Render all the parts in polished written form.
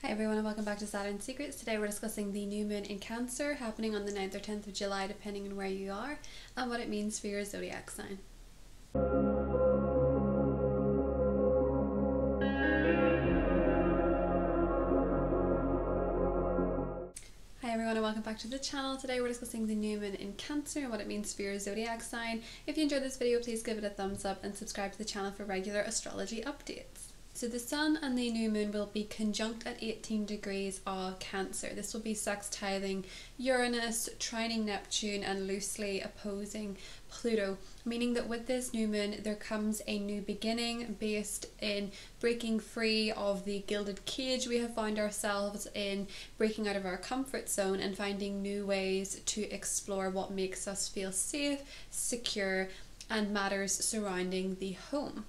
Hi everyone and welcome back to Saturn Secrets. Today we're discussing the new moon in Cancer happening on the 9th or 10th of July depending on where you are and what it means for your zodiac sign. Hi everyone and welcome back to the channel. Today we're discussing the new moon in Cancer and what it means for your zodiac sign. If you enjoyed this video, please give it a thumbs up and subscribe to the channel for regular astrology updates. So the sun and the new moon will be conjunct at 18 degrees of Cancer. This will be sextiling Uranus, trining Neptune and loosely opposing Pluto, meaning that with this new moon there comes a new beginning based in breaking free of the gilded cage we have found ourselves in, breaking out of our comfort zone and finding new ways to explore what makes us feel safe, secure and matters surrounding the home.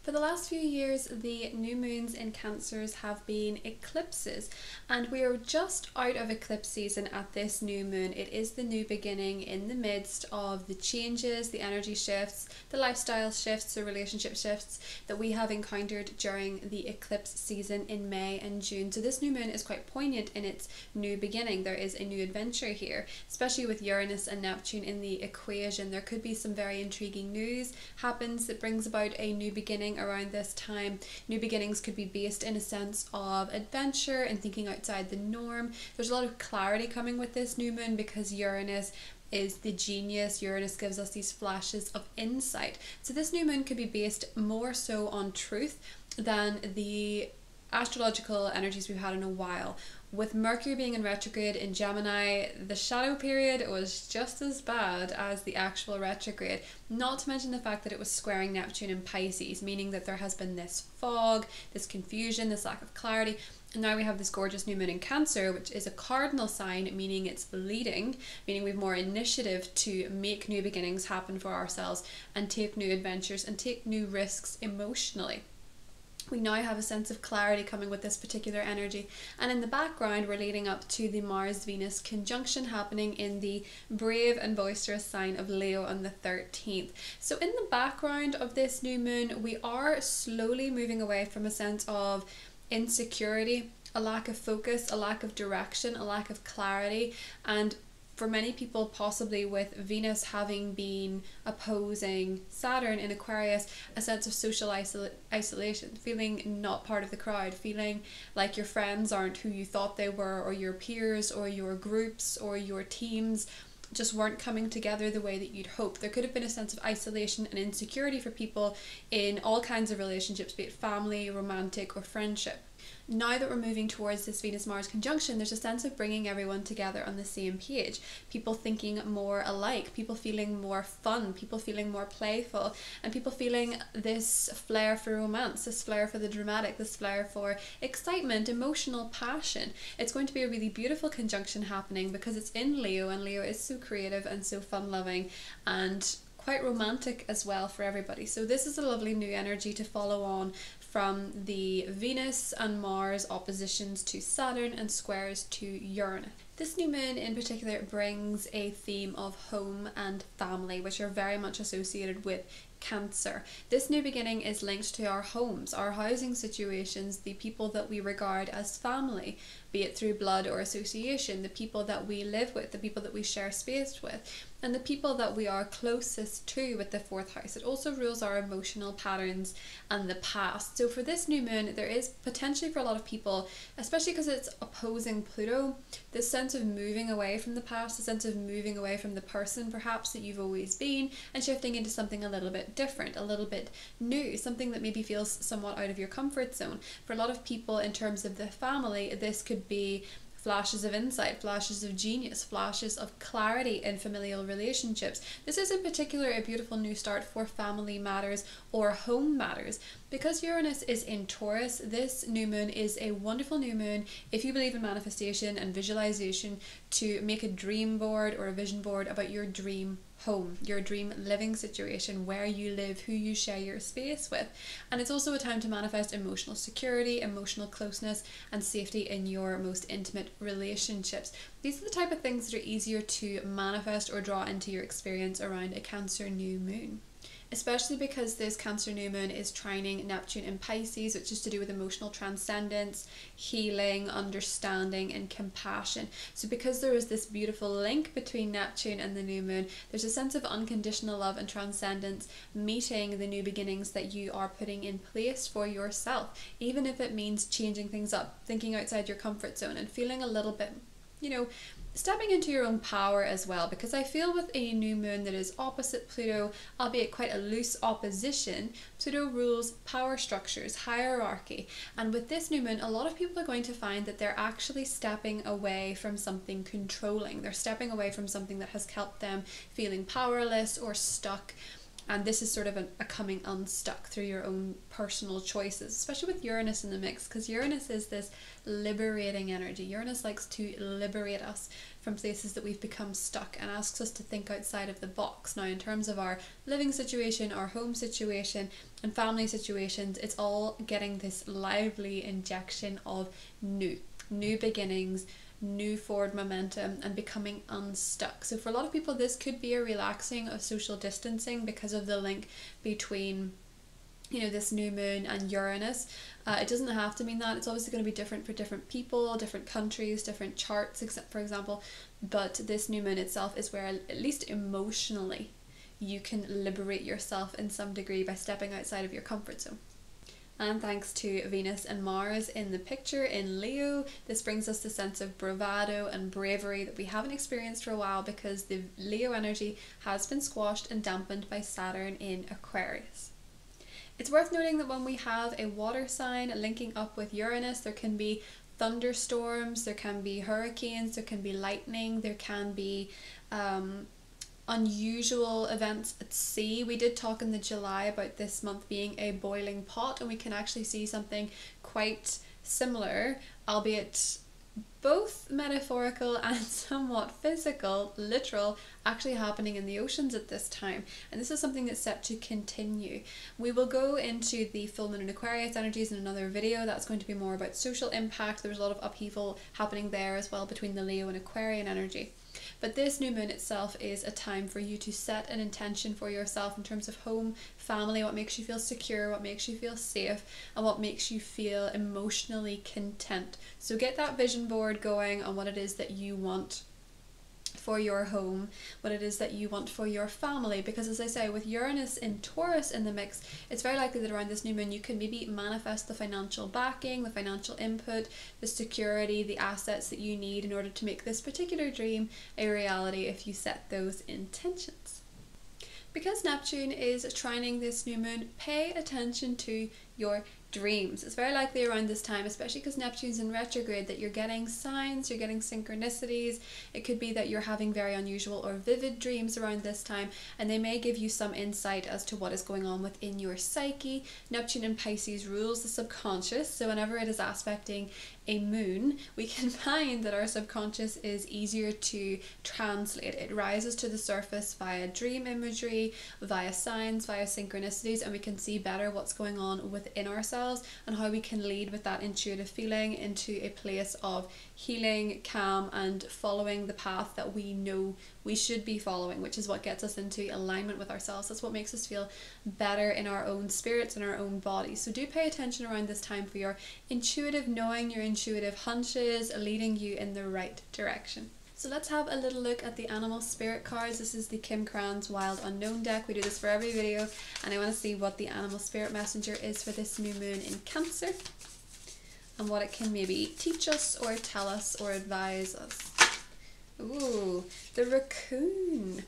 For the last few years, the new moons in Cancers have been eclipses, and we are just out of eclipse season at this new moon. It is the new beginning in the midst of the changes, the energy shifts, the lifestyle shifts, the relationship shifts that we have encountered during the eclipse season in May and June. So this new moon is quite poignant in its new beginning. There is a new adventure here, especially with Uranus and Neptune in the equation. There could be some very intriguing news happens that brings about a new beginning around this time. New beginnings could be based in a sense of adventure and thinking outside the norm. There's a lot of clarity coming with this new moon because Uranus is the genius. Uranus gives us these flashes of insight. So this new moon could be based more so on truth than the astrological energies we've had in a while. With Mercury being in retrograde in Gemini, the shadow period was just as bad as the actual retrograde, not to mention the fact that it was squaring Neptune in Pisces, meaning that there has been this fog, this confusion, this lack of clarity. And now we have this gorgeous new moon in Cancer, which is a cardinal sign, meaning it's leading, meaning we have more initiative to make new beginnings happen for ourselves and take new adventures and take new risks emotionally. We now have a sense of clarity coming with this particular energy, and in the background we're leading up to the Mars-Venus conjunction happening in the brave and boisterous sign of Leo on the 13th. So in the background of this new moon we are slowly moving away from a sense of insecurity, a lack of focus, a lack of direction, a lack of clarity, and for many people, possibly with Venus having been opposing Saturn in Aquarius, a sense of social isolation, feeling not part of the crowd, feeling like your friends aren't who you thought they were, or your peers, or your groups, or your teams just weren't coming together the way that you'd hoped. There could have been a sense of isolation and insecurity for people in all kinds of relationships, be it family, romantic, or friendship. Now that we're moving towards this Venus-Mars conjunction, there's a sense of bringing everyone together on the same page. People thinking more alike, people feeling more fun, people feeling more playful, and people feeling this flair for romance, this flair for the dramatic, this flair for excitement, emotional passion. It's going to be a really beautiful conjunction happening because it's in Leo, and Leo is so creative and so fun-loving and quite romantic as well for everybody. So this is a lovely new energy to follow on from the Venus and Mars oppositions to Saturn and squares to Uranus. This new moon in particular brings a theme of home and family, which are very much associated with Cancer. This new beginning is linked to our homes, our housing situations, the people that we regard as family, be it through blood or association, the people that we live with, the people that we share space with, and the people that we are closest to with the fourth house. It also rules our emotional patterns and the past. So for this new moon, there is potentially for a lot of people, especially because it's opposing Pluto, this sense of moving away from the past, a sense of moving away from the person perhaps that you've always been and shifting into something a little bit different, a little bit new, something that maybe feels somewhat out of your comfort zone. For a lot of people in terms of the family, this could be flashes of insight, flashes of genius, flashes of clarity in familial relationships. This is in particular a beautiful new start for family matters or home matters. Because Uranus is in Taurus, this new moon is a wonderful new moon if you believe in manifestation and visualization to make a dream board or a vision board about your dream home, your dream living situation, where you live, who you share your space with. And it's also a time to manifest emotional security, emotional closeness and safety in your most intimate relationships. These are the type of things that are easier to manifest or draw into your experience around a Cancer new moon. especially because this Cancer new moon is trining Neptune in Pisces, which is to do with emotional transcendence, healing, understanding, and compassion. So because there is this beautiful link between Neptune and the new moon, there's a sense of unconditional love and transcendence meeting the new beginnings that you are putting in place for yourself, even if it means changing things up, thinking outside your comfort zone, and feeling a little bit, you know, stepping into your own power as well. Because I feel with a new moon that is opposite Pluto, albeit quite a loose opposition, Pluto rules power structures, hierarchy, and with this new moon a lot of people are going to find that they're actually stepping away from something controlling. They're stepping away from something that has kept them feeling powerless or stuck. And this is sort of a coming unstuck through your own personal choices, especially with Uranus in the mix, because Uranus is this liberating energy. Uranus likes to liberate us from places that we've become stuck and asks us to think outside of the box. Now, in terms of our living situation, our home situation, and family situations, it's all getting this lively injection of new beginnings, new forward momentum, and becoming unstuck. So for a lot of people this could be a relaxing of social distancing because of the link between, you know, this new moon and Uranus. It doesn't have to mean that. It's obviously going to be different for different people, different countries, different charts, except for example, but this new moon itself is where, at least emotionally, you can liberate yourself in some degree by stepping outside of your comfort zone. And thanks to Venus and Mars in the picture in Leo, this brings us the sense of bravado and bravery that we haven't experienced for a while, because the Leo energy has been squashed and dampened by Saturn in Aquarius. It's worth noting that when we have a water sign linking up with Uranus, there can be thunderstorms, there can be hurricanes, there can be lightning, there can be unusual events at sea. We did talk in the July about this month being a boiling pot, and we can actually see something quite similar, albeit both metaphorical and somewhat physical, literal, actually happening in the oceans at this time. And this is something that's set to continue. We will go into the full moon in Aquarius energies in another video. That's going to be more about social impact. There's a lot of upheaval happening there as well between the Leo and Aquarian energy. But this new moon itself is a time for you to set an intention for yourself in terms of home, family, what makes you feel secure, what makes you feel safe, and what makes you feel emotionally content. So get that vision board going on what it is that you want for your home, what it is that you want for your family, because as I say, with Uranus in Taurus in the mix, it's very likely that around this new moon you can maybe manifest the financial backing, the financial input, the security, the assets that you need in order to make this particular dream a reality if you set those intentions. Because Neptune is trining this new moon, pay attention to your dreams. It's very likely around this time, especially because Neptune's in retrograde, that you're getting signs, you're getting synchronicities. It could be that you're having very unusual or vivid dreams around this time, and they may give you some insight as to what is going on within your psyche. Neptune in Pisces rules the subconscious, so whenever it is aspecting a moon, we can find that our subconscious is easier to translate. It rises to the surface via dream imagery, via signs, via synchronicities, and we can see better what's going on within ourselves and how we can lead with that intuitive feeling into a place of healing, calm, and following the path that we know we should be following, which is what gets us into alignment with ourselves. That's what makes us feel better in our own spirits and our own bodies. So do pay attention around this time for your intuitive knowing, your intuitive hunches leading you in the right direction. So let's have a little look at the animal spirit cards. This is the Kim Cran's Wild Unknown deck. We do this for every video, and I want to see what the animal spirit messenger is for this new moon in Cancer and what it can maybe teach us or tell us or advise us. Ooh, the Racoon.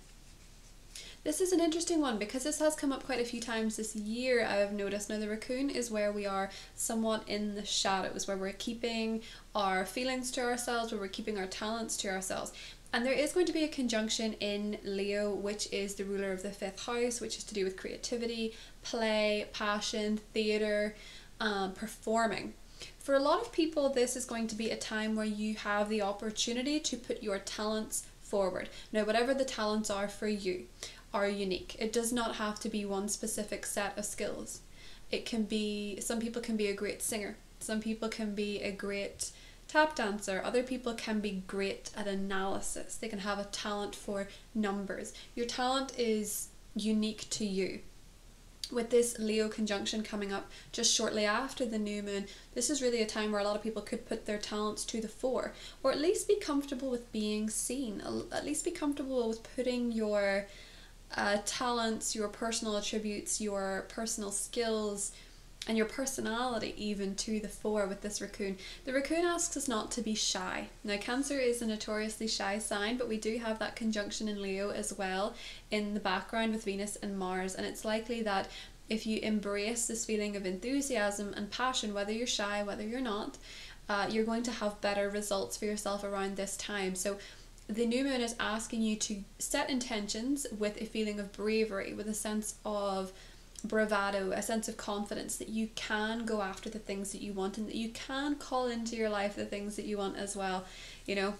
This is an interesting one because this has come up quite a few times this year, I've noticed. Now, the Racoon is where we are somewhat in the shadows, where we're keeping our feelings to ourselves, where we're keeping our talents to ourselves. And there is going to be a conjunction in Leo, which is the ruler of the 5th house, which is to do with creativity, play, passion, theatre, performing. For a lot of people, this is going to be a time where you have the opportunity to put your talents forward. Now, whatever the talents are for you are unique. It does not have to be one specific set of skills. It can be, some people can be a great singer, some people can be a great tap dancer, other people can be great at analysis, they can have a talent for numbers. Your talent is unique to you. with this Leo conjunction coming up just shortly after the new moon, this is really a time where a lot of people could put their talents to the fore, or at least be comfortable with being seen, at least be comfortable with putting your talents, your personal attributes, your personal skills, and your personality even to the fore with this Racoon. The Racoon asks us not to be shy. Now Cancer is a notoriously shy sign, but we do have that conjunction in Leo as well in the background with Venus and Mars, and it's likely that if you embrace this feeling of enthusiasm and passion, whether you're shy, whether you're not, you're going to have better results for yourself around this time. So the new moon is asking you to set intentions with a feeling of bravery, with a sense of bravado, a sense of confidence that you can go after the things that you want, and that you can call into your life the things that you want as well. You know,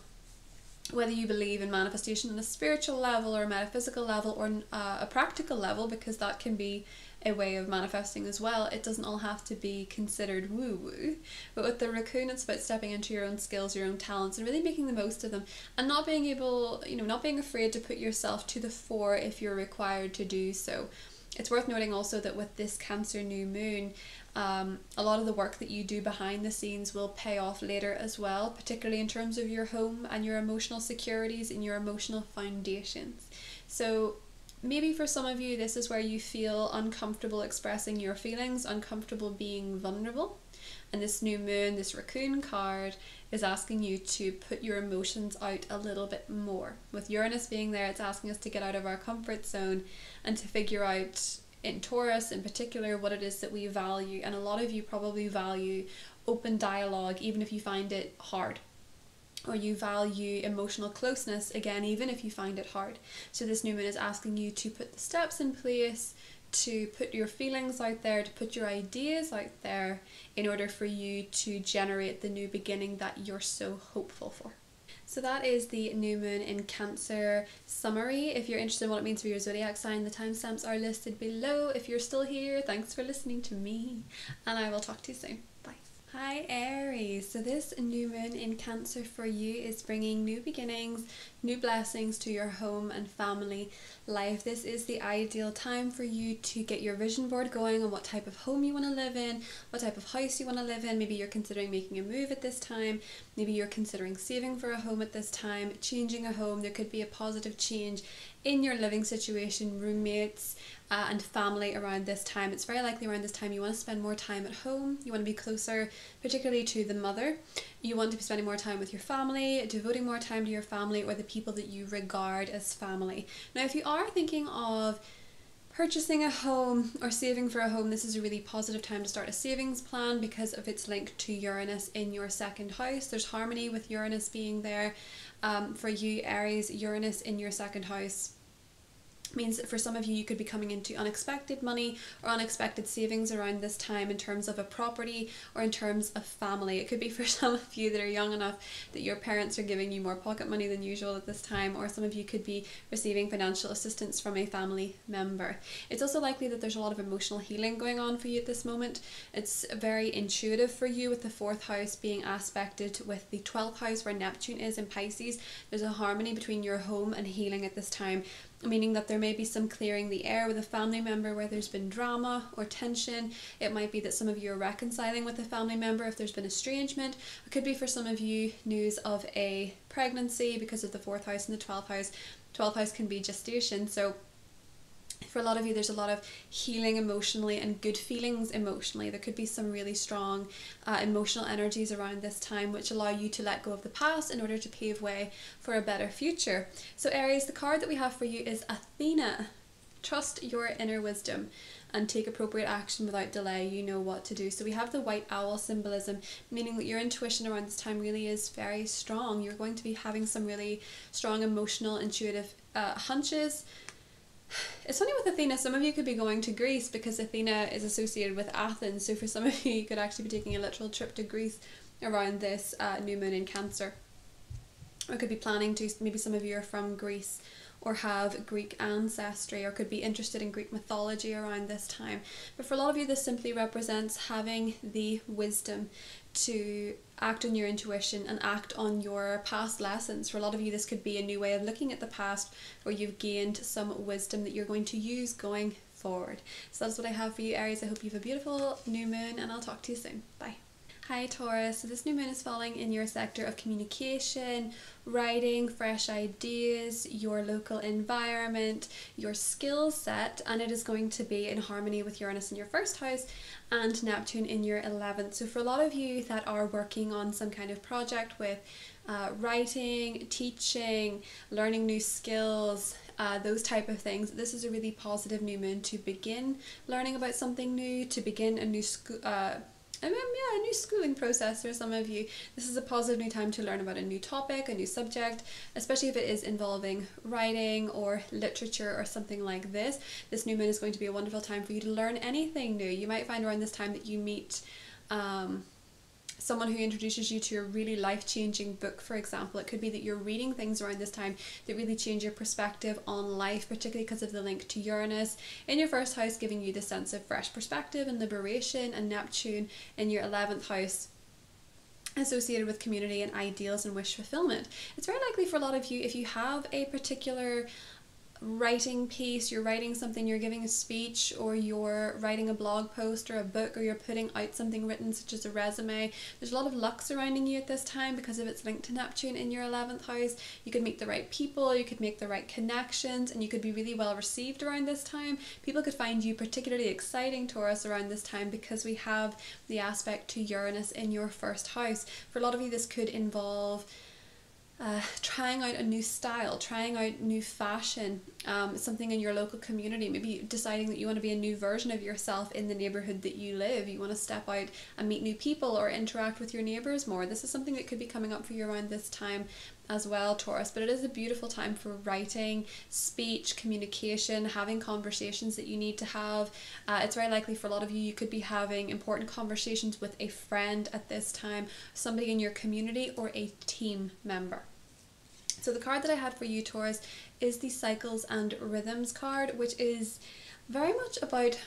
whether you believe in manifestation on a spiritual level or a metaphysical level or a practical level, because that can be a way of manifesting as well. It doesn't all have to be considered woo-woo. But with the Racoon, it's about stepping into your own skills, your own talents, and really making the most of them, and not being able, you know, not being afraid to put yourself to the fore if you're required to do so. It's worth noting also that with this Cancer new moon, a lot of the work that you do behind the scenes will pay off later as well, particularly in terms of your home and your emotional securities and your emotional foundations. So maybe for some of you, this is where you feel uncomfortable expressing your feelings, uncomfortable being vulnerable. And this new moon, this Racoon card, is asking you to put your emotions out a little bit more. With Uranus being there, it's asking us to get out of our comfort zone and to figure out, in Taurus in particular, what it is that we value. And a lot of you probably value open dialogue, even if you find it hard. Or you value emotional closeness, again, even if you find it hard. So this new moon is asking you to put the steps in place, to put your feelings out there, to put your ideas out there in order for you to generate the new beginning that you're so hopeful for. So that is the new moon in Cancer summary. If you're interested in what it means for your zodiac sign, the timestamps are listed below. If you're still here, thanks for listening to me, and I will talk to you soon. Bye. Hi Aries, so this new moon in Cancer for you is bringing new beginnings, new blessings to your home and family life. This is the ideal time for you to get your vision board going on what type of home you want to live in, what type of house you want to live in. Maybe you're considering making a move at this time, maybe you're considering saving for a home at this time, changing a home. There could be a positive change in your living situation, roommates and family around this time. It's very likely around this time you want to spend more time at home, you want to be closer particularly to the mother, you want to be spending more time with your family, devoting more time to your family or the people that you regard as family. Now if you are thinking of purchasing a home or saving for a home, this is a really positive time to start a savings plan because of its link to Uranus in your second house. There's harmony with Uranus being there. For you Aries, Uranus in your second house means that for some of you, you could be coming into unexpected money or unexpected savings around this time in terms of a property or in terms of family. It could be for some of you that are young enough that your parents are giving you more pocket money than usual at this time, or some of you could be receiving financial assistance from a family member. It's also likely that there's a lot of emotional healing going on for you at this moment. It's very intuitive for you with the 4th house being aspected with the 12th house where Neptune is in Pisces. There's a harmony between your home and healing at this time, meaning that there may be some clearing the air with a family member where there's been drama or tension. It might be that some of you are reconciling with a family member if there's been estrangement. It could be for some of you news of a pregnancy because of the 4th house and the 12th house. 12th house can be gestation, so for a lot of you there's a lot of healing emotionally and good feelings emotionally. There could be some really strong emotional energies around this time which allow you to let go of the past in order to pave way for a better future. So Aries, the card that we have for you is Athena. Trust your inner wisdom and take appropriate action without delay. You know what to do. So we have the white owl symbolism, meaning that your intuition around this time really is very strong. You're going to be having some really strong emotional, intuitive hunches. It's funny with Athena, some of you could be going to Greece because Athena is associated with Athens, so for some of you, you could actually be taking a literal trip to Greece around this new moon in Cancer. Or could be planning to, maybe some of you are from Greece or have Greek ancestry or could be interested in Greek mythology around this time. But for a lot of you, this simply represents having the wisdom to act on your intuition and act on your past lessons. For a lot of you, this could be a new way of looking at the past where you've gained some wisdom that you're going to use going forward. So that's what I have for you, Aries. I hope you have a beautiful new moon, and I'll talk to you soon. Bye. Hi Taurus, so this new moon is falling in your sector of communication, writing, fresh ideas, your local environment, your skill set, and it is going to be in harmony with Uranus in your first house and Neptune in your 11th. So for a lot of you that are working on some kind of project with writing, teaching, learning new skills, those type of things, this is a really positive new moon to begin learning about something new, to begin a new a new schooling process for some of you. This is a positive new time to learn about a new topic, a new subject, especially if it is involving writing or literature or something like this. This new moon is going to be a wonderful time for you to learn anything new. You might find around this time that you meet someone who introduces you to a really life-changing book, for example. It could be that you're reading things around this time that really change your perspective on life, particularly because of the link to Uranus in your first house, giving you the sense of fresh perspective and liberation, and Neptune in your 11th house associated with community and ideals and wish fulfillment. It's very likely for a lot of you, if you have a particular writing piece, you're writing something, you're giving a speech, or you're writing a blog post or a book, or you're putting out something written such as a resume, there's a lot of luck surrounding you at this time because of its link to Neptune in your 11th house. You could meet the right people, you could make the right connections, and you could be really well received around this time. People could find you particularly exciting, Taurus, around this time because we have the aspect to Uranus in your first house. For a lot of you, this could involve trying out a new style, trying out new fashion, something in your local community, maybe deciding that you want to be a new version of yourself in the neighborhood that you live. You want to step out and meet new people or interact with your neighbors more. This is something that could be coming up for you around this time as well, Taurus, but it is a beautiful time for writing, speech, communication, having conversations that you need to have. It's very likely for a lot of you, you could be having important conversations with a friend at this time, somebody in your community, or a team member. So the card that I had for you, Taurus, is the Cycles and Rhythms card, which is very much about,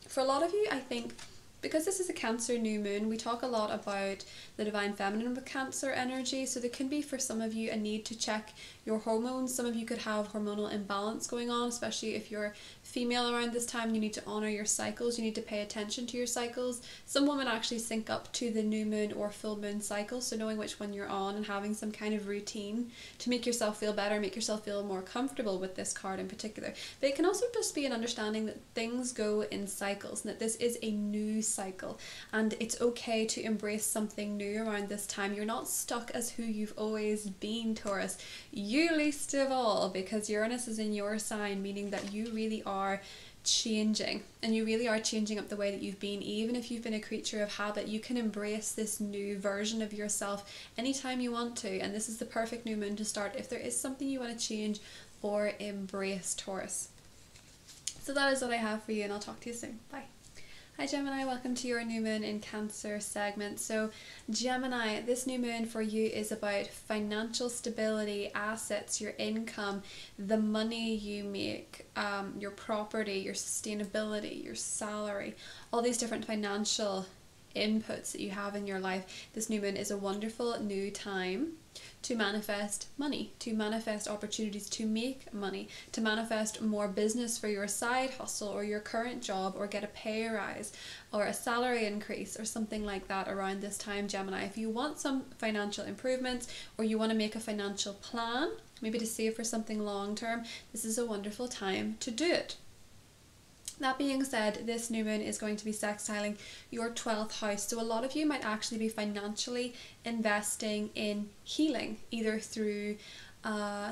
for a lot of you, I think, because this is a Cancer new moon, we talk a lot about the divine feminine with Cancer energy. So there can be, for some of you, a need to check your hormones. Some of you could have hormonal imbalance going on, especially if you're female around this time. You need to honor your cycles. You need to pay attention to your cycles. Some women actually sync up to the new moon or full moon cycle, so knowing which one you're on and having some kind of routine to make yourself feel better, make yourself feel more comfortable with this card in particular. But it can also just be an understanding that things go in cycles and that this is a new cycle, and it's okay to embrace something new around this time. You're not stuck as who you've always been, Taurus. You least of all, because Uranus is in your sign, meaning that you really are changing, and you really are changing up the way that you've been. Even if you've been a creature of habit, you can embrace this new version of yourself anytime you want to, and this is the perfect new moon to start if there is something you want to change or embrace, Taurus. So that is what I have for you, and I'll talk to you soon. Bye. Hi Gemini, welcome to your new moon in Cancer segment. So Gemini, this new moon for you is about financial stability, assets, your income, the money you make, your property, your sustainability, your salary, all these different financial inputs that you have in your life. This new moon is a wonderful new time to manifest money, to manifest opportunities to make money, to manifest more business for your side hustle or your current job, or get a pay rise or a salary increase or something like that around this time, Gemini. If you want some financial improvements, or you want to make a financial plan, maybe to save for something long term, this is a wonderful time to do it. That being said, this new moon is going to be sextiling your 12th house. So a lot of you might actually be financially investing in healing, either through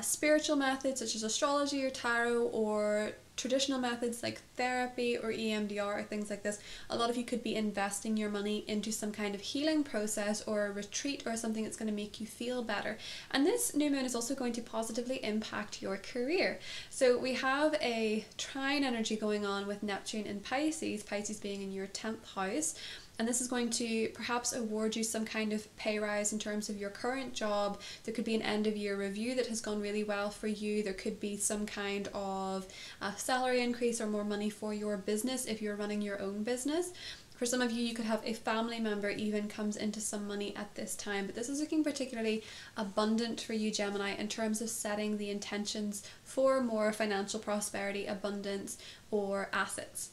spiritual methods such as astrology or tarot, or traditional methods like therapy or EMDR or things like this. A lot of you could be investing your money into some kind of healing process or a retreat or something that's going to make you feel better. And this new moon is also going to positively impact your career. So we have a trine energy going on with Neptune in Pisces, Pisces being in your 10th house. And this is going to perhaps award you some kind of pay rise in terms of your current job. There could be an end of year review that has gone really well for you. There could be some kind of salary increase or more money for your business if you're running your own business. For some of you, you could have a family member even comes into some money at this time, but this is looking particularly abundant for you, Gemini, in terms of setting the intentions for more financial prosperity, abundance, or assets.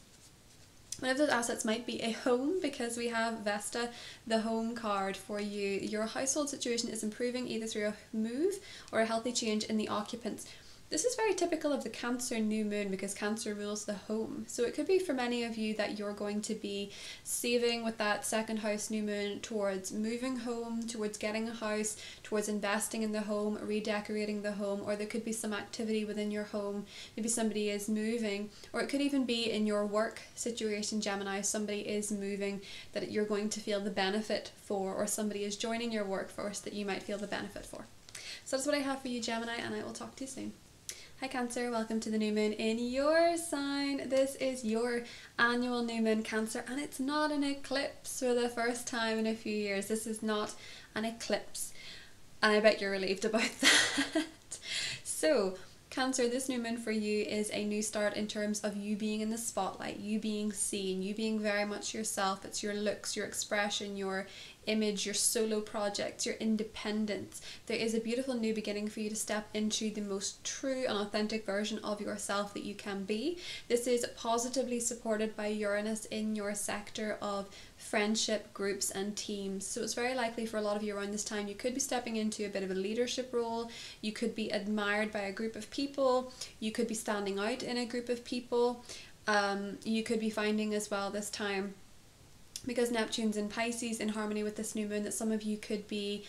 One of those assets might be a home, because we have Vesta, the home card for you. Your household situation is improving either through a move or a healthy change in the occupants. This is very typical of the Cancer new moon, because Cancer rules the home. So it could be for many of you that you're going to be saving with that second house new moon towards moving home, towards getting a house, towards investing in the home, redecorating the home, or there could be some activity within your home. Maybe somebody is moving, or it could even be in your work situation, Gemini. Somebody is moving that you're going to feel the benefit for, or somebody is joining your workforce that you might feel the benefit for. So that's what I have for you, Gemini, and I will talk to you soon. Hi Cancer, welcome to the new moon in your sign. This is your annual new moon, Cancer, and it's not an eclipse for the first time in a few years. This is not an eclipse, and I bet you're relieved about that. So Cancer, this new moon for you is a new start in terms of you being in the spotlight, you being seen, you being very much yourself. It's your looks, your expression, your image, your solo projects, your independence. There is a beautiful new beginning for you to step into the most true and authentic version of yourself that you can be. This is positively supported by Uranus in your sector of friendship, groups and teams. So it's very likely for a lot of you around this time you could be stepping into a bit of a leadership role. You could be admired by a group of people. You could be standing out in a group of people. You could be finding as well this time, because Neptune's in Pisces in harmony with this new moon, that some of you could be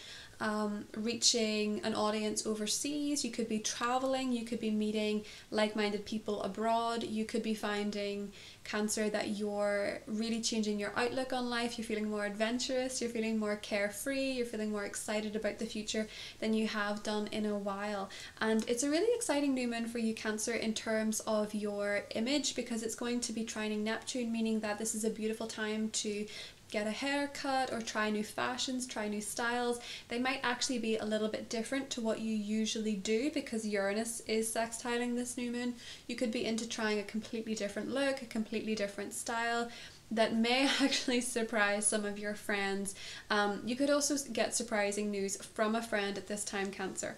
reaching an audience overseas. You could be traveling, you could be meeting like-minded people abroad. You could be finding, Cancer, that you're really changing your outlook on life. You're feeling more adventurous, you're feeling more carefree, you're feeling more excited about the future than you have done in a while. And it's a really exciting new moon for you, Cancer, in terms of your image, because it's going to be trining Neptune, meaning that this is a beautiful time to get a haircut or try new fashions, try new styles. They might actually be a little bit different to what you usually do, because Uranus is sextiling this new moon. You could be into trying a completely different look, a completely different style that may actually surprise some of your friends. You could also get surprising news from a friend at this time, Cancer.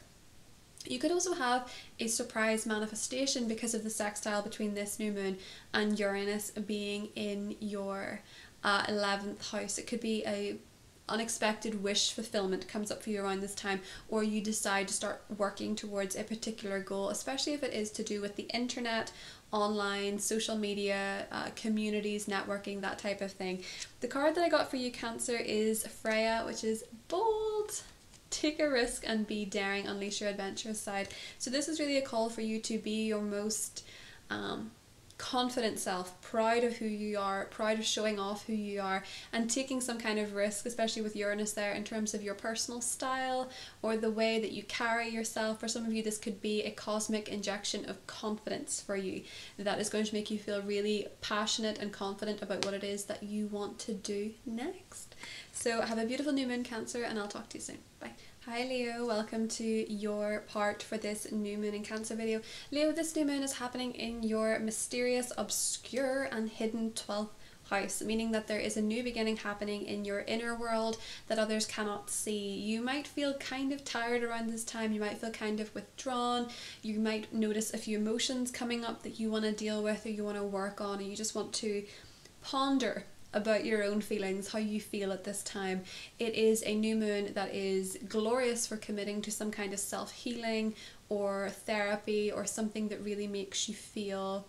You could also have a surprise manifestation because of the sextile between this new moon and Uranus being in your 11th house. It could be a unexpected wish fulfillment comes up for you around this time, or you decide to start working towards a particular goal, especially if it is to do with the internet, online, social media, communities, networking, that type of thing. The card that I got for you, Cancer, is Freya, which is bold. Take a risk and be daring, unleash your adventurous side. So this is really a call for you to be your most confident self, proud of who you are, proud of showing off who you are, and taking some kind of risk, especially with Uranus there, in terms of your personal style or the way that you carry yourself. For some of you, this could be a cosmic injection of confidence for you that is going to make you feel really passionate and confident about what it is that you want to do next. So have a beautiful new moon, Cancer, and I'll talk to you soon. Bye. Hi Leo, welcome to your part for this new moon in Cancer video. Leo, this new moon is happening in your mysterious, obscure and hidden 12th house, meaning that there is a new beginning happening in your inner world that others cannot see. You might feel kind of tired around this time, you might feel kind of withdrawn, you might notice a few emotions coming up that you want to deal with or you want to work on, and you just want to ponder about your own feelings, how you feel at this time. It is a new moon that is glorious for committing to some kind of self-healing or therapy, or something that really makes you feel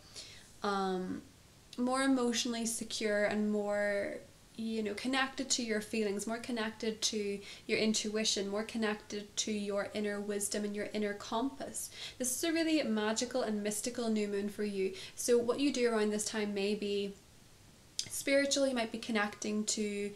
more emotionally secure and more, you know, connected to your feelings, more connected to your intuition, more connected to your inner wisdom and your inner compass. This is a really magical and mystical new moon for you. So what you do around this time may be spiritual. You might be connecting to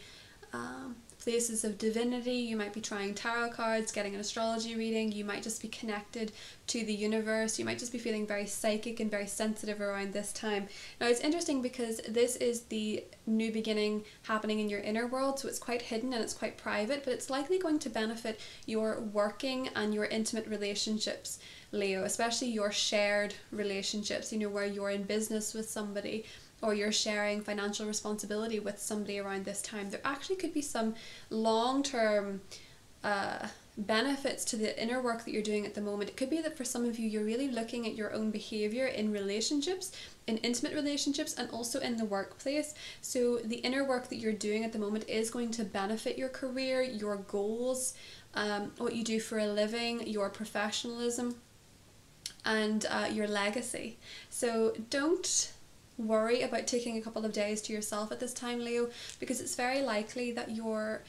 places of divinity, you might be trying tarot cards, getting an astrology reading, you might just be connected to the universe, you might just be feeling very psychic and very sensitive around this time. Now it's interesting because this is the new beginning happening in your inner world, so it's quite hidden and it's quite private, but it's likely going to benefit your working and your intimate relationships, Leo, especially your shared relationships, you know, where you're in business with somebody, or you're sharing financial responsibility with somebody around this time, there actually could be some long-term benefits to the inner work that you're doing at the moment. It could be that for some of you, you're really looking at your own behavior in relationships, in intimate relationships, and also in the workplace. So the inner work that you're doing at the moment is going to benefit your career, your goals, what you do for a living, your professionalism, and your legacy. So don't worry about taking a couple of days to yourself at this time, Leo, because it's very likely that you're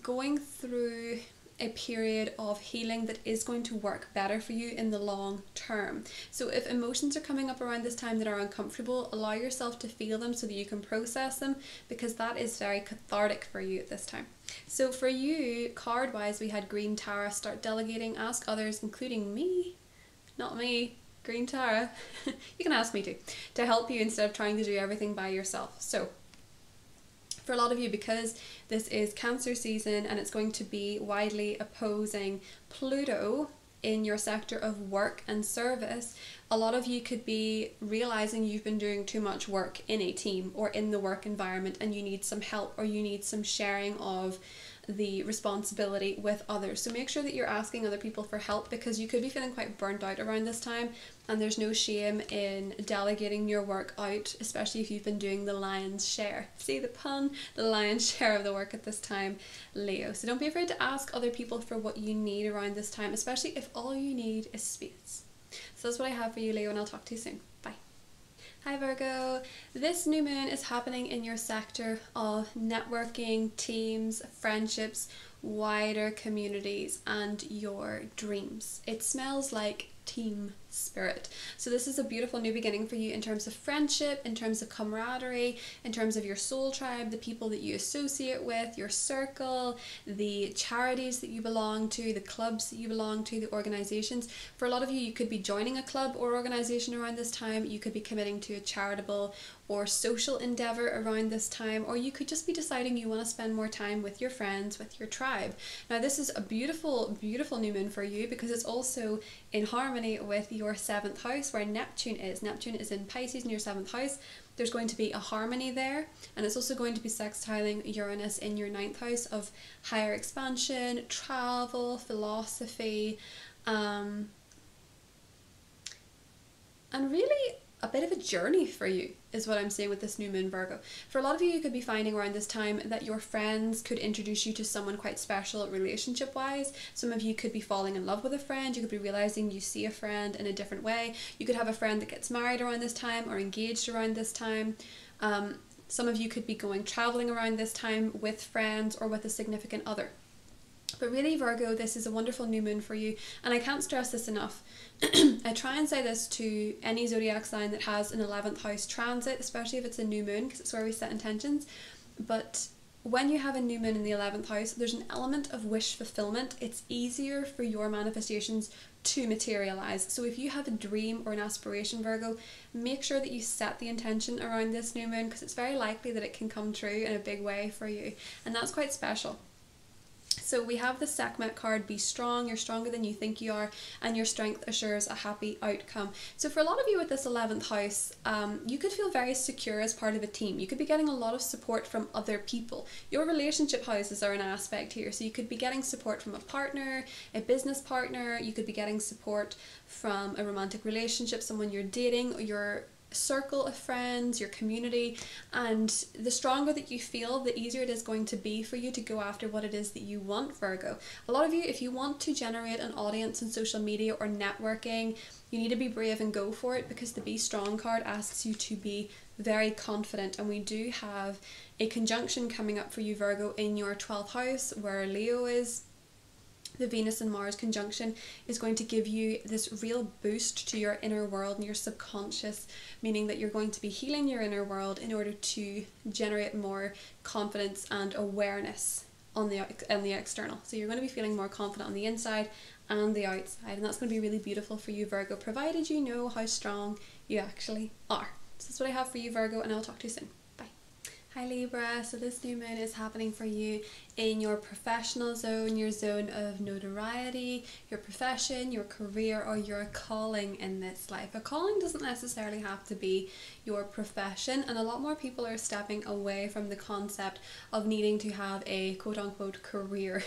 going through a period of healing that is going to work better for you in the long term. So if emotions are coming up around this time that are uncomfortable, allow yourself to feel them so that you can process them, because that is very cathartic for you at this time. So for you, card wise, we had Green Tara, start delegating, ask others, including me, not me, Green Tara, you can ask me to help you instead of trying to do everything by yourself. So for a lot of you, because this is Cancer season and it's going to be widely opposing Pluto in your sector of work and service, a lot of you could be realizing you've been doing too much work in a team or in the work environment, and you need some help, or you need some sharing of the responsibility with others. So make sure that you're asking other people for help, because you could be feeling quite burnt out around this time, and there's no shame in delegating your work out, especially if you've been doing the lion's share. See the pun? The lion's share of the work at this time, Leo. So don't be afraid to ask other people for what you need around this time, especially if all you need is space. So that's what I have for you, Leo, and I'll talk to you soon. Bye. Hi Virgo, this new moon is happening in your sector of networking, teams, friendships, wider communities, and your dreams. It smells like team spirit. So this is a beautiful new beginning for you in terms of friendship, in terms of camaraderie, in terms of your soul tribe, the people that you associate with, your circle, the charities that you belong to, the clubs that you belong to, the organizations. For a lot of you, you could be joining a club or organization around this time. You could be committing to a charitable or social endeavor around this time, or you could just be deciding you want to spend more time with your friends, with your tribe. Now this is a beautiful, beautiful new moon for you, because it's also in harmony with your 7th house, where Neptune is. Neptune is in Pisces in your 7th house. There's going to be a harmony there, and it's also going to be sextiling Uranus in your 9th house of higher expansion, travel, philosophy, and really a bit of a journey for you is what I'm seeing with this new moon, Virgo. For a lot of you, you could be finding around this time that your friends could introduce you to someone quite special relationship wise. Some of you could be falling in love with a friend. You could be realizing you see a friend in a different way. You could have a friend that gets married around this time or engaged around this time. Some of you could be going traveling around this time with friends or with a significant other. But really, Virgo, this is a wonderful new moon for you, and I can't stress this enough. I try and say this to any zodiac sign that has an 11th house transit, especially if it's a new moon, because it's where we set intentions. But when you have a new moon in the 11th house, there's an element of wish fulfillment. It's easier for your manifestations to materialize. So if you have a dream or an aspiration, Virgo, make sure that you set the intention around this new moon, because it's very likely that it can come true in a big way for you, and that's quite special. So we have the Sekhmet card, be strong, you're stronger than you think you are, and your strength assures a happy outcome. So for a lot of you with this 11th house, you could feel very secure as part of a team. You could be getting a lot of support from other people. Your relationship houses are an aspect here, so you could be getting support from a partner, a business partner, you could be getting support from a romantic relationship, someone you're dating, or your circle of friends, your community. And the stronger that you feel, the easier it is going to be for you to go after what it is that you want, Virgo. A lot of you, if you want to generate an audience on social media or networking, you need to be brave and go for it, because the Be Strong card asks you to be very confident. And we do have a conjunction coming up for you, Virgo, in your 12th house where Leo is. The Venus and Mars conjunction is going to give you this real boost to your inner world and your subconscious, meaning that you're going to be healing your inner world in order to generate more confidence and awareness on the external. So you're going to be feeling more confident on the inside and the outside, and that's going to be really beautiful for you, Virgo, provided you know how strong you actually are. So that's what I have for you, Virgo, and I'll talk to you soon. Bye. Hi Libra, so this new moon is happening for you in your professional zone, your zone of notoriety, your profession, your career, or your calling in this life. A calling doesn't necessarily have to be your profession, and a lot more people are stepping away from the concept of needing to have a quote-unquote career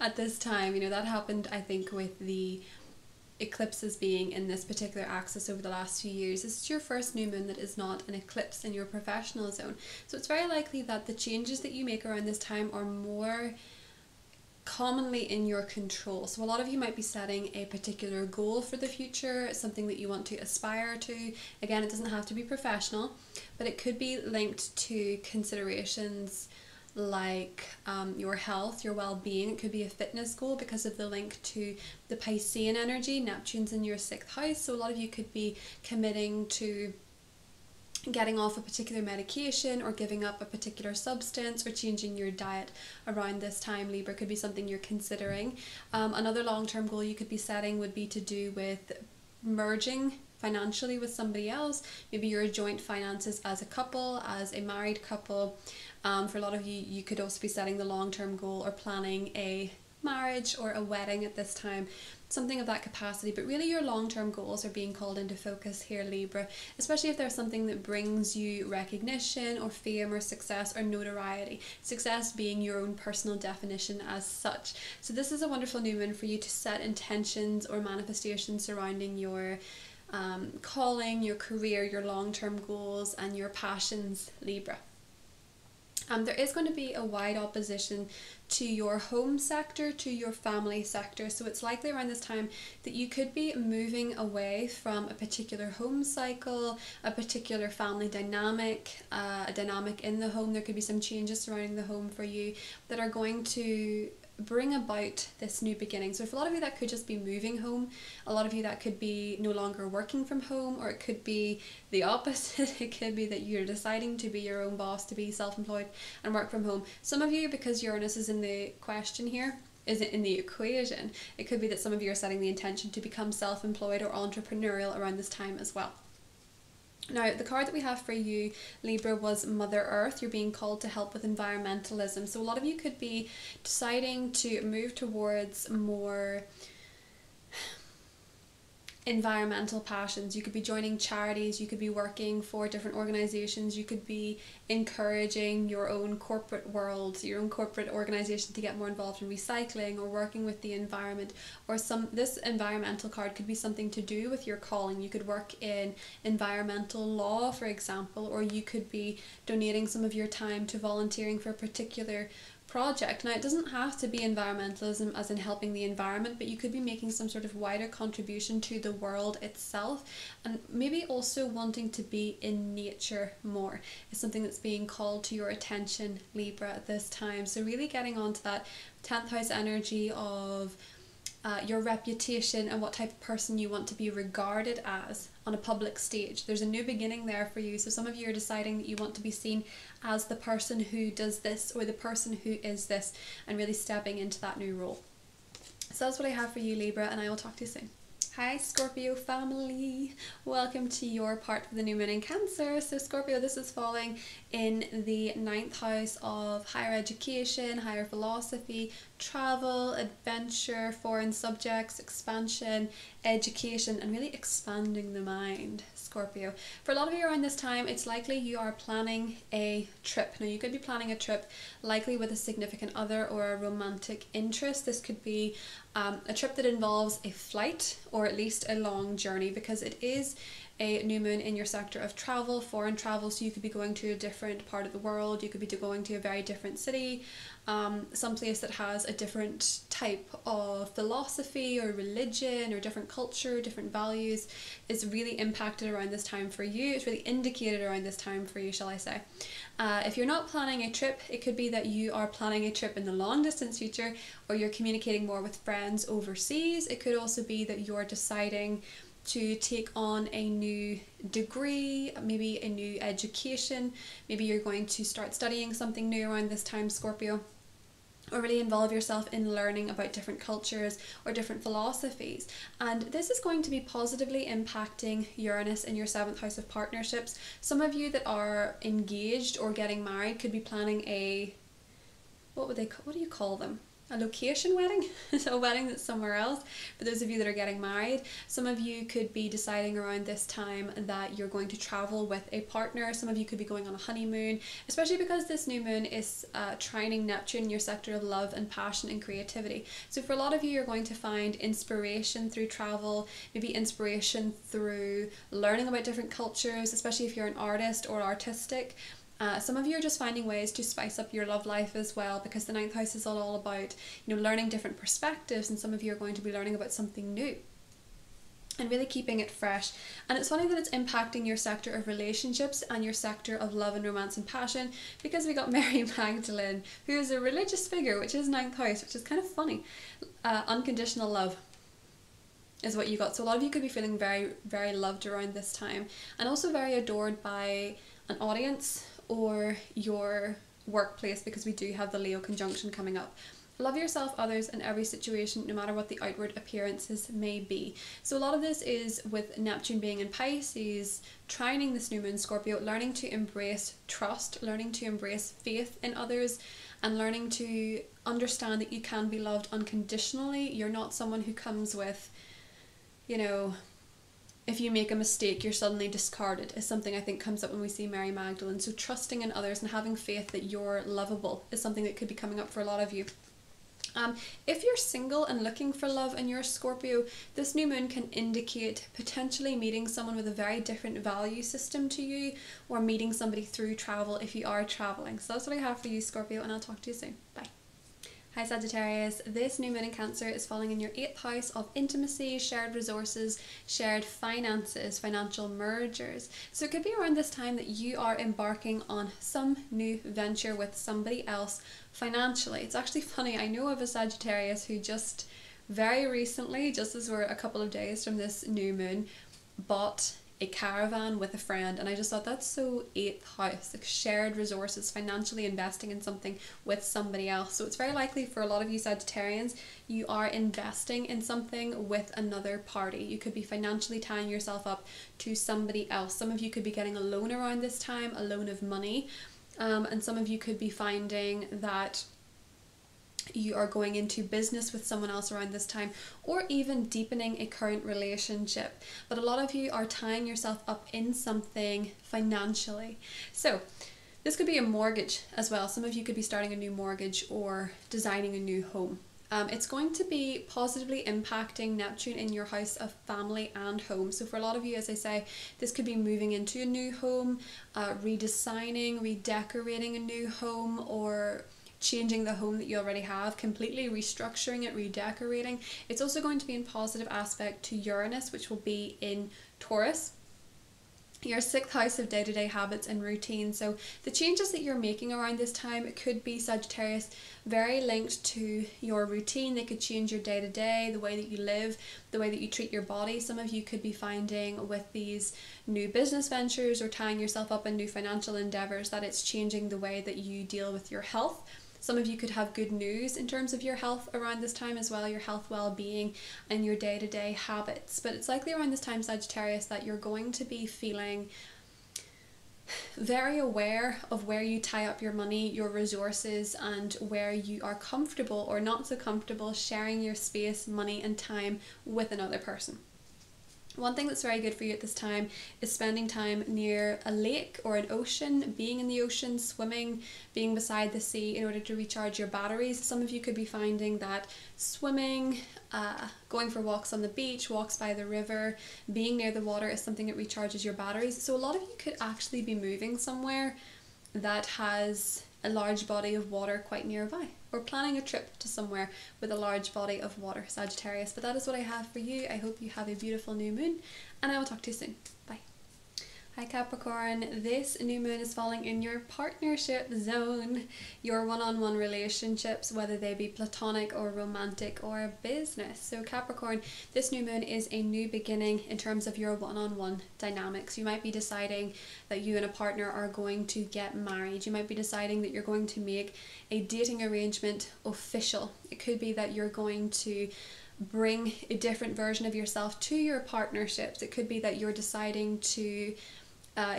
at this time. You know, that happened, I think, with the eclipses being in this particular axis over the last few years. This is your first new moon that is not an eclipse in your professional zone, so it's very likely that the changes that you make around this time are more commonly in your control. So a lot of you might be setting a particular goal for the future, something that you want to aspire to. Again, it doesn't have to be professional, but it could be linked to considerations like your health, your well-being. It could be a fitness goal because of the link to the Piscean energy. Neptune's in your 6th house, so a lot of you could be committing to getting off a particular medication or giving up a particular substance or changing your diet around this time. Libra, could be something you're considering. Another long-term goal you could be setting would be to do with merging financially with somebody else. Maybe your joint finances as a couple, as a married couple. For a lot of you, you could also be setting the long-term goal or planning a marriage or a wedding at this time, something of that capacity. But really your long-term goals are being called into focus here, Libra, especially if there's something that brings you recognition or fame or success or notoriety, success being your own personal definition as such. So this is a wonderful new moon for you to set intentions or manifestations surrounding your calling, your career, your long-term goals and your passions, Libra. There is going to be a wide opposition to your home sector, to your family sector. So it's likely around this time that you could be moving away from a particular home cycle, a particular family dynamic, a dynamic in the home. There could be some changes surrounding the home for you that are going to bring about this new beginning. So for a lot of you that could just be moving home, a lot of you that could be no longer working from home, or it could be the opposite. It could be that you're deciding to be your own boss, to be self-employed and work from home. Some of you, because Uranus is in the question here, is it in the equation, it could be that some of you are setting the intention to become self-employed or entrepreneurial around this time as well. Now, the card that we have for you, Libra, was Mother Earth. You're being called to help with environmentalism. So a lot of you could be deciding to move towards more environmental passions. You could be joining charities, you could be working for different organizations, you could be encouraging your own corporate world, your own corporate organization to get more involved in recycling or working with the environment. Or this environmental card could be something to do with your calling. You could work in environmental law, for example, or you could be donating some of your time to volunteering for a particular project. Now, it doesn't have to be environmentalism as in helping the environment, but you could be making some sort of wider contribution to the world itself, and maybe also wanting to be in nature more is something that's being called to your attention, Libra, at this time. So really getting onto that 10th house energy of your reputation and what type of person you want to be regarded as on a public stage. There's a new beginning there for you. So some of you are deciding that you want to be seen as the person who does this or the person who is this, and really stepping into that new role. So that's what I have for you, Libra, and I will talk to you soon. Hi Scorpio family, welcome to your part of the new moon in Cancer. So Scorpio, this is falling in the 9th house of higher education, higher philosophy, travel, adventure, foreign subjects, expansion, education, and really expanding the mind, Scorpio. For a lot of you around this time, it's likely you are planning a trip. Now, you could be planning a trip likely with a significant other or a romantic interest. This could be a trip that involves a flight or at least a long journey, because it is a new moon in your sector of travel, foreign travel. So you could be going to a different part of the world, you could be going to a very different city, some place that has a different type of philosophy or religion or different culture, different values, is really impacted around this time for you. It's really indicated around this time for you, shall I say. If you're not planning a trip, it could be that you are planning a trip in the long distance future, or you're communicating more with friends overseas. It could also be that you're deciding to take on a new degree, maybe a new education. Maybe you're going to start studying something new around this time, Scorpio. or really involve yourself in learning about different cultures or different philosophies. And this is going to be positively impacting Uranus in your 7th house of partnerships. Some of you that are engaged or getting married could be planning a, what do you call them? A location wedding, so a wedding that's somewhere else. For those of you that are getting married, some of you could be deciding around this time that you're going to travel with a partner. Some of you could be going on a honeymoon, especially because this new moon is trining Neptune, your sector of love and passion and creativity. So for a lot of you, you're going to find inspiration through travel, maybe inspiration through learning about different cultures, especially if you're an artist or artistic. Some of you are just finding ways to spice up your love life as well, because the 9th house is all about, you know, learning different perspectives, and some of you are going to be learning about something new and really keeping it fresh. And it's funny that it's impacting your sector of relationships and your sector of love and romance and passion, because we got Mary Magdalene, who is a religious figure, which is 9th house, which is kind of funny. Unconditional love is what you got. So a lot of you could be feeling very, very loved around this time, and also very adored by an audience or your workplace, because we do have the Leo conjunction coming up. Love yourself, others, in every situation, no matter what the outward appearances may be. So a lot of this is with Neptune being in Pisces, trining this new moon Scorpio, learning to embrace trust, learning to embrace faith in others, and learning to understand that you can be loved unconditionally. You're not someone who comes with, you know, if you make a mistake, you're suddenly discarded, is something I think comes up when we see Mary Magdalene. So trusting in others and having faith that you're lovable is something that could be coming up for a lot of you. If you're single and looking for love and you're a Scorpio, this new moon can indicate potentially meeting someone with a very different value system to you, or meeting somebody through travel if you are traveling. So that's what I have for you, Scorpio, and I'll talk to you soon. Bye. Hi Sagittarius, this new moon in Cancer is falling in your 8th house of intimacy, shared resources, shared finances, financial mergers. So it could be around this time that you are embarking on some new venture with somebody else financially. It's actually funny, I know of a Sagittarius who just very recently, just as we're a couple of days from this new moon, bought a caravan with a friend, and I just thought that's so 8th house, like shared resources, financially investing in something with somebody else. So it's very likely for a lot of you Sagittarians, you are investing in something with another party. You could be financially tying yourself up to somebody else. Some of you could be getting a loan around this time, a loan of money, and some of you could be finding that you are going into business with someone else around this time, or even deepening a current relationship. But a lot of you are tying yourself up in something financially. So this could be a mortgage as well. Some of you could be starting a new mortgage or designing a new home. It's going to be positively impacting Neptune in your house of family and home. So for a lot of you, as I say, this could be moving into a new home, redesigning, redecorating a new home, or changing the home that you already have, completely restructuring it, redecorating. It's also going to be in positive aspect to Uranus, which will be in Taurus, your 6th house of day-to-day habits and routine. So the changes that you're making around this time could be, Sagittarius, very linked to your routine. They could change your day-to-day, the way that you live, the way that you treat your body. Some of you could be finding with these new business ventures or tying yourself up in new financial endeavors that it's changing the way that you deal with your health. Some of you could have good news in terms of your health around this time as well, your health, well-being, and your day-to-day habits. But it's likely around this time, Sagittarius, that you're going to be feeling very aware of where you tie up your money, your resources, and where you are comfortable or not so comfortable sharing your space, money, and time with another person. One thing that's very good for you at this time is spending time near a lake or an ocean, being in the ocean, swimming, being beside the sea in order to recharge your batteries. Some of you could be finding that swimming, going for walks on the beach, walks by the river, being near the water is something that recharges your batteries. So a lot of you could actually be moving somewhere that has a large body of water quite nearby, or planning a trip to somewhere with a large body of water, Sagittarius. But that is what I have for you. I hope you have a beautiful new moon, and I will talk to you soon. Bye. Hi Capricorn, this new moon is falling in your partnership zone, your one-on-one relationships, whether they be platonic or romantic or business. So Capricorn, this new moon is a new beginning in terms of your one-on-one dynamics. You might be deciding that you and a partner are going to get married. You might be deciding that you're going to make a dating arrangement official. It could be that you're going to bring a different version of yourself to your partnerships. It could be that you're deciding to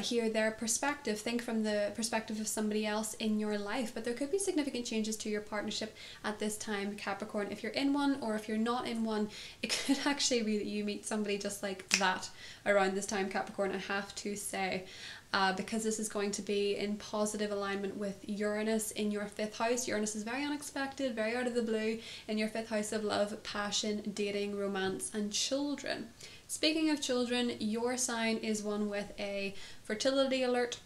hear their perspective, think from the perspective of somebody else in your life. But there could be significant changes to your partnership at this time, Capricorn. If you're in one or if you're not in one, it could actually be that you meet somebody just like that around this time, Capricorn, I have to say. Because this is going to be in positive alignment with Uranus in your 5th house. Uranus is very unexpected, very out of the blue, in your 5th house of love, passion, dating, romance, and children. Speaking of children, your sign is one with a fertility alert.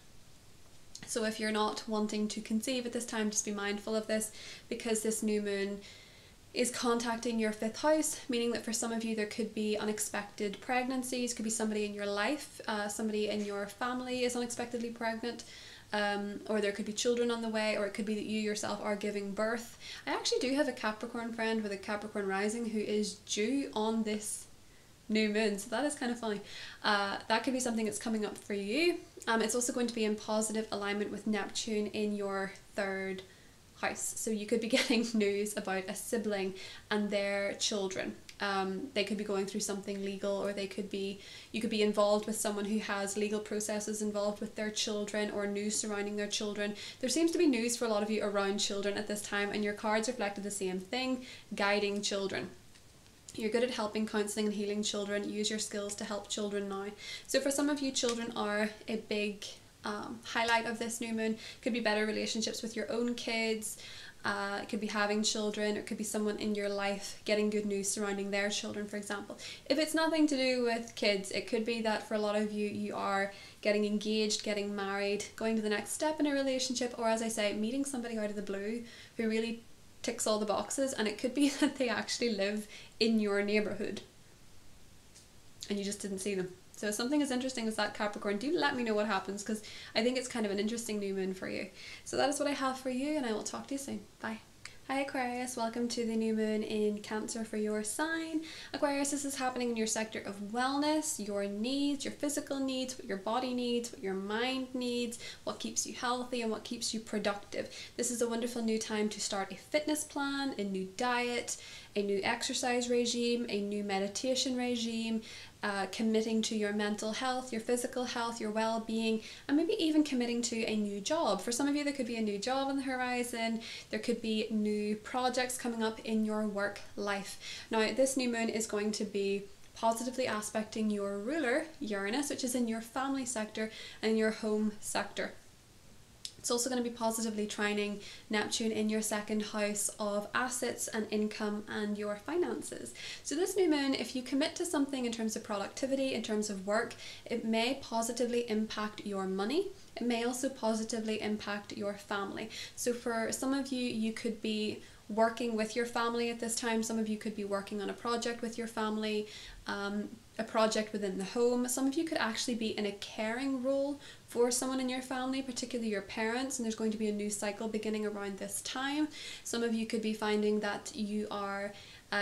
So if you're not wanting to conceive at this time, just be mindful of this, because this new moon is contacting your 5th house, meaning that for some of you there could be unexpected pregnancies, could be somebody in your life, somebody in your family is unexpectedly pregnant, or there could be children on the way, or it could be that you yourself are giving birth. I actually do have a Capricorn friend with a Capricorn rising who is due on this new moon, so that is kind of funny. That could be something that's coming up for you. It's also going to be in positive alignment with Neptune in your 3rd house, so you could be getting news about a sibling and their children. They could be going through something legal, or you could be involved with someone who has legal processes involved with their children, or news surrounding their children. There seems to be news for a lot of you around children at this time, and your cards reflected the same thing: guiding children. You're good at helping, counselling and healing children. Use your skills to help children now. So for some of you, children are a big highlight of this new moon. Could be better relationships with your own kids. It could be having children, or it could be someone in your life getting good news surrounding their children, for example. If it's nothing to do with kids, it could be that for a lot of you, you are getting engaged, getting married, going to the next step in a relationship, or as I say, meeting somebody out of the blue who really ticks all the boxes, and it could be that they actually live in your neighborhood and you just didn't see them. So if something as interesting as that, Capricorn, do let me know what happens, because I think it's kind of an interesting new moon for you. So that is what I have for you, and I will talk to you soon. Bye. Hi Aquarius, welcome to the new moon in Cancer for your sign. Aquarius, this is happening in your sector of wellness, your needs, your physical needs, what your body needs, what your mind needs, what keeps you healthy and what keeps you productive. This is a wonderful new time to start a fitness plan, a new diet, a new exercise regime, a new meditation regime, committing to your mental health, your physical health, your well-being, and maybe even committing to a new job. For some of you, there could be a new job on the horizon. There could be new projects coming up in your work life. Now, this new moon is going to be positively aspecting your ruler, Uranus, which is in your family sector and your home sector. It's also going to be positively trining Neptune in your 2nd house of assets and income and your finances. So this new moon, if you commit to something in terms of productivity, in terms of work, it may positively impact your money. It may also positively impact your family. So for some of you, you could be working with your family at this time. Some of you could be working on a project with your family, a project within the home. Some of you could actually be in a caring role for someone in your family, particularly your parents, and there's going to be a new cycle beginning around this time. Some of you could be finding that you are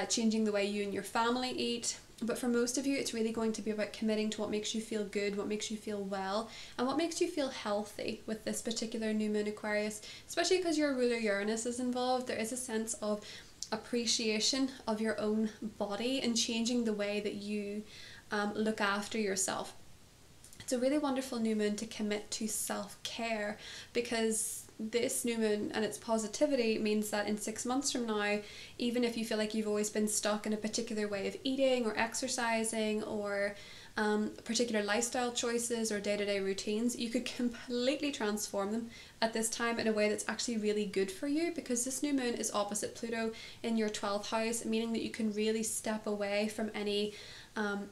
changing the way you and your family eat. But for most of you, it's really going to be about committing to what makes you feel good, what makes you feel well, and what makes you feel healthy with this particular new moon, Aquarius. Especially because your ruler Uranus is involved, there is a sense of appreciation of your own body and changing the way that you look after yourself. It's a really wonderful new moon to commit to self-care, because this new moon and its positivity means that in 6 months from now, even if you feel like you've always been stuck in a particular way of eating or exercising or particular lifestyle choices or day-to-day routines, you could completely transform them at this time in a way that's actually really good for you, because this new moon is opposite Pluto in your 12th house, meaning that you can really step away from any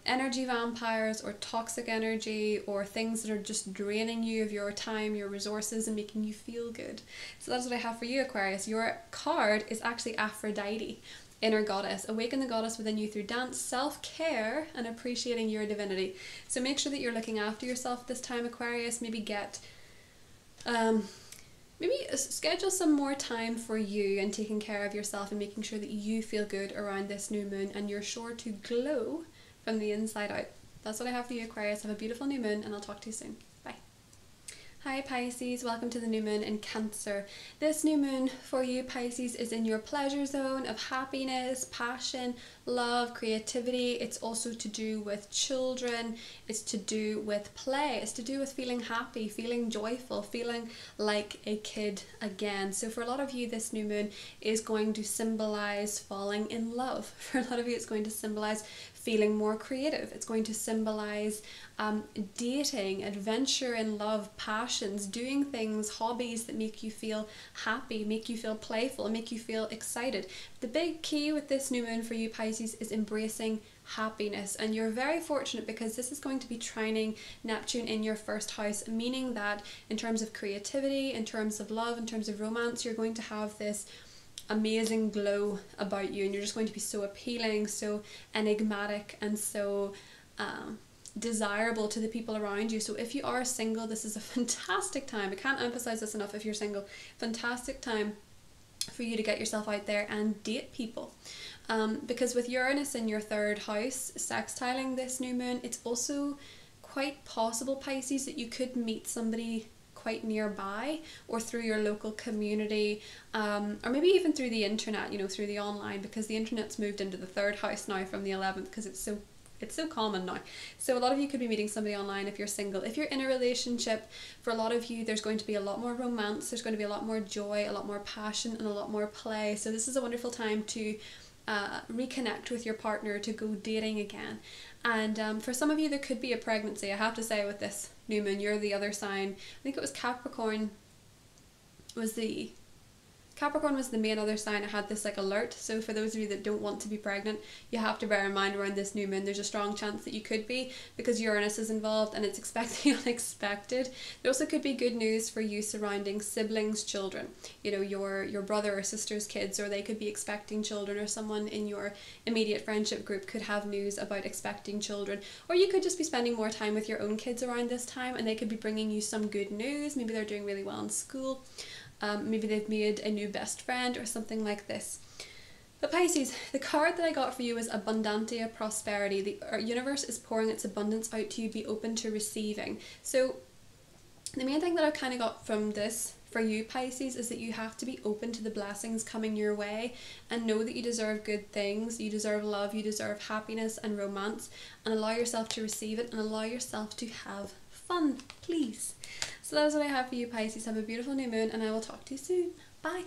energy vampires or toxic energy or things that are just draining you of your time, your resources, and making you feel good. So that's what I have for you, Aquarius. Your card is actually Aphrodite. inner goddess. Awaken the goddess within you through dance, self-care, and appreciating your divinity. So make sure that you're looking after yourself this time, Aquarius. Maybe get maybe schedule some more time for you and taking care of yourself and making sure that you feel good around this new moon and you're sure to glow from the inside out. That's what I have for you, Aquarius. Have a beautiful new moon, and I'll talk to you soon. Bye. Hi Pisces, welcome to the new moon in Cancer. This new moon for you, Pisces, is in your pleasure zone of happiness, passion, love, creativity. It's also to do with children. It's to do with play. It's to do with feeling happy, feeling joyful, feeling like a kid again. So for a lot of you, this new moon is going to symbolize falling in love. For a lot of you, it's going to symbolize feeling more creative. It's going to symbolize dating, adventure in love, passions, doing things, hobbies that make you feel happy, make you feel playful, make you feel excited. The big key with this new moon for you, Pisces, is embracing happiness, and you're very fortunate because this is going to be trining Neptune in your first house, meaning that in terms of creativity, in terms of love, in terms of romance, you're going to have this amazing glow about you, and you're just going to be so appealing, so enigmatic, and so desirable to the people around you. So if you are single, this is a fantastic time. I can't emphasize this enough. If you're single, fantastic time for you to get yourself out there and date people, because with Uranus in your third house sextiling this new moon, it's also quite possible, Pisces, that you could meet somebody quite nearby or through your local community, or maybe even through the internet, you know, through the online, because the internet's moved into the third house now from the 11th because it's so common now. So a lot of you could be meeting somebody online if you're single. If you're in a relationship, for a lot of you, there's going to be a lot more romance, there's going to be a lot more joy, a lot more passion, and a lot more play. So this is a wonderful time to reconnect with your partner, to go dating again. And for some of you, there could be a pregnancy. I have to say, with this new moon, you're the other sign. I think it was Capricorn was the main other sign. I had this like alert. So for those of you that don't want to be pregnant, you have to bear in mind around this new moon, there's a strong chance that you could be, because Uranus is involved and it's expecting the unexpected. There also could be good news for you surrounding siblings, children, you know, your brother or sister's kids, or they could be expecting children, or someone in your immediate friendship group could have news about expecting children. Or you could just be spending more time with your own kids around this time, and they could be bringing you some good news. Maybe they're doing really well in school. Maybe they've made a new best friend or something like this. But Pisces, the card that I got for you is Abundantia, prosperity. The universe is pouring its abundance out to you. Be open to receiving. So the main thing that I've kind of got from this for you, Pisces, is that you have to be open to the blessings coming your way and know that you deserve good things. You deserve love, you deserve happiness and romance, and allow yourself to receive it and allow yourself to have fun, please. So that is what I have for you, Pisces. Have a beautiful new moon, and I will talk to you soon. Bye.